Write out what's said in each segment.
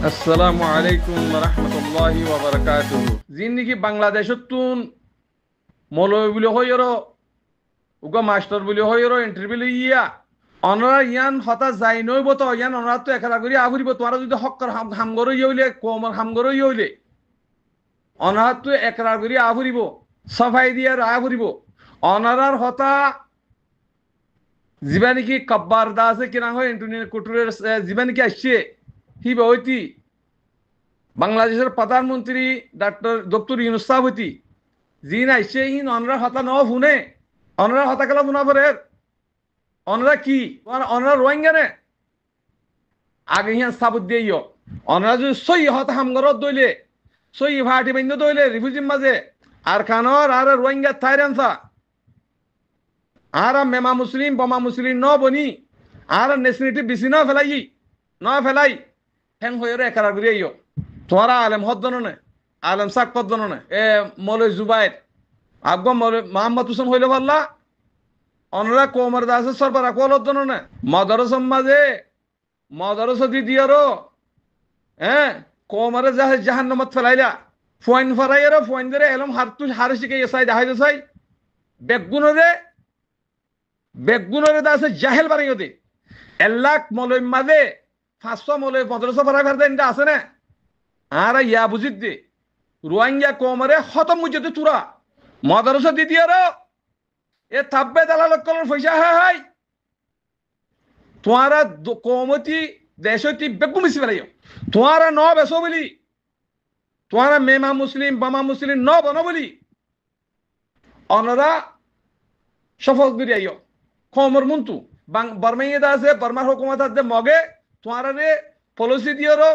আসসালামু আলাইকুম রহমতুল্লাহি ওয়া বারাকাতুহু। জিন্দিগি বাংলাদেশতুন মৌলবী বলে হইরো উগা মাস্টার বলে হইরো ইন্টারভিউ ইয়া অনরা ইয়ান হতা যাই নইব তো ইয়ান অনরা তো একলা করি আফুরিব তোমরা যদি হক্কর হামগর ইইলে কোমর হামগর ইইলে অনরা তো একলা করি আফুরিব সাফাই দিয়া আফুরিব অনরার হতা জীবানি কি কব্বার দাসে কিনা হয় ইন্টারনেট কুটুরের জীবানি কি আসছে হিবা হইতি বাংলাদেশের প্রধানমন্ত্রী ডক্টর ইউনূস সাহেব হইতি জিন আইসে হিন অনরা হতা ন শুনে অনরা হতা গেল শুনা পরে অনরা কি অনরা রোহিঙ্গা নে আগে হিয়ান সাবুত দিয়ে অনরা যদি সই হতা হামগরত দইলে সই ভাটি বন্ধ দইলে রিফিউজির মাঝে আর খানর আর রোহিঙ্গা থাইরানসা আর মেমা মুসলিম বমা মুসলিম ন বনি আর নেশনিটি বেশি ন ফেলাই হ্যাং হয়ে একার ঘুরিয়ে তোমারা আলেম হদ্দন নে আলেম সাক পদ্দন নে মৌলভী জুবাইর আবগো মোহাম্মদ হুসেন হইলে পাল্লা অনরা কোমর দাসের সরবরাহ কলদ্দন নে মদরস মাঝে মদরস দিদিয়ারো কোমরে জাহান্নামত ফেলাইলা ফোয়াইন ফরাইয়ারো ফোয়াইন ধরে এলম হারতু হারে শিখে এসাই দেখাই দেসাই বেগুনরে দাসে জাহেল বানাইও দে এলাক মৌলভী মাঝে 500 মৌলভী মদরস ফরাই ফেরদে আছে না আর ইয়া বুঝিত দে রোহিঙ্গা কোমরে খতম মুজতে তুরা মদরসা দি দিয়ারো এ থাব্বে দালাল কলর পয়সা হয় তোমারা কোমতি দেশতি বেগু মিশি ফেলাইও তোমারা ন বেসো বলি তোমারা মেমা মুসলিম বামা মুসলিম ন বনো বলি অনরা সফল করিয়াইও কোমর মুন্তু বর্মাইয়ে আছে বর্মার হুকুমত আছে মগে তোমারা রে পলিসি দিয়ারো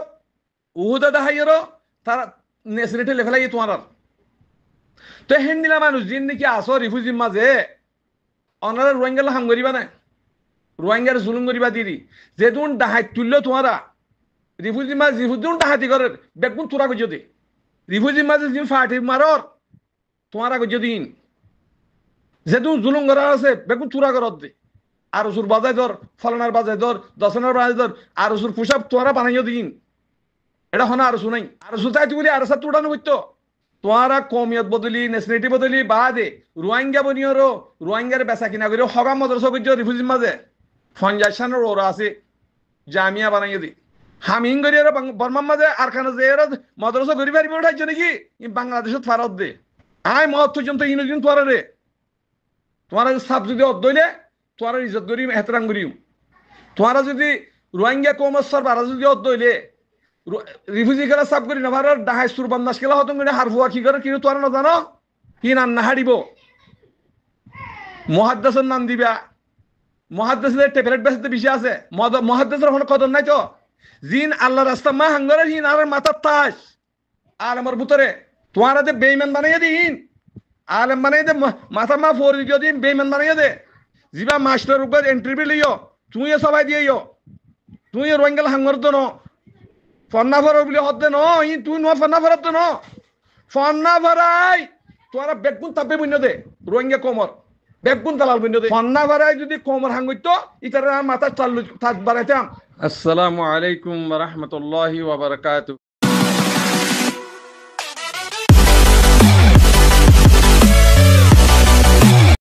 উহুদা দাহাইরো তারা নেসরেটে লেফেলাই তোমার তো হেন্দিলা মানুষ জিন নাকি আসো রিফিউজির মাঝে অনারা রোহিঙ্গা হাম করিবা না রোহিঙ্গার জুলুম করিবা দিদি যেদুন ডাহাই তুললো তোমারা রিফিউজির মাঝে রিফিউজিন ডাহাতি করে বেগুন তোরা গো যদি রিফিউজির মাঝে জিন ফাটি মারর তোমারা গো যদি যেদুন জুলুম করা আছে বেগুন তোরা করত দে আর ওসুর বাজাই ধর ফলানার বাজাই ধর দশনার বাজাই ধর আর ওসুর পোশাক তোরা বানাইও দিন এটা হনা আর শুনাই আর সুতাইতি বলি আর সাথে উড়ানো হইতো তোমারা কমিয়ত বদলি নেশনালিটি বদলি বাদে রোহিঙ্গা বনিয়রো রোহিঙ্গার বেচা কিনা করে হগা মদরসা করছো রিফিউজির মাঝে ফঞ্জাইশানের ওরা আছে জামিয়া বানাইয়ে দি হামিং করি আর বর্মার মাঝে আর খানা যে এরা মদরসা করি পারিব উঠাইছো নাকি বাংলাদেশত ফারত দে আয় মত পর্যন্ত ইনদিন তোরা রে তোমারা সাপ যদি অদ্দইলে তোরা ইজ্জত করি এহতরাম করিও তোরা যদি রোহিঙ্গা কমসর বারা যদি অদ্দইলে রিফিউজি খেলা সাফ করি না ভারত ডাহাই সুর বন্দাস খেলা হতো হার ফুয়া কি করে কিন্তু তোর না জানো কি নাম না হারিব মহাদ্দাসের নাম দিবা মহাদ্দাসের ট্যাবলেট বেসতে বেশি আছে মহাদ্দাসের কোনো কদর নাই তো জিন আল্লাহ রাস্তা মা হাঙ্গরে হিন আর মাথার তাস আলমের ভিতরে তোমার যে বেইমান বানাইয়ে দিন আলম বানাই দে মাথা মা ফোর দিন বেইমান বানাইয়ে দে জিবা মাস্টার উপর এন্ট্রি লিও তুই সবাই দিয়েও তুই রোহিঙ্গা হাঙ্গর তো ন ফন্না ভরাই বলে হতে ন ই তুই ন ফন্না ভরাতে ন ফন্না ভরাই তোরা বেগুন তাপে বন্য দে রোহিঙ্গা কোমর বেগুন তালাল বন্য দে ফন্না ভরাই যদি কোমর হাঙ্গিত ইতার মাথা চালু থাক বাড়াইতাম। আসসালামু আলাইকুম ওয়া রাহমাতুল্লাহি ওয়া বারাকাতুহু।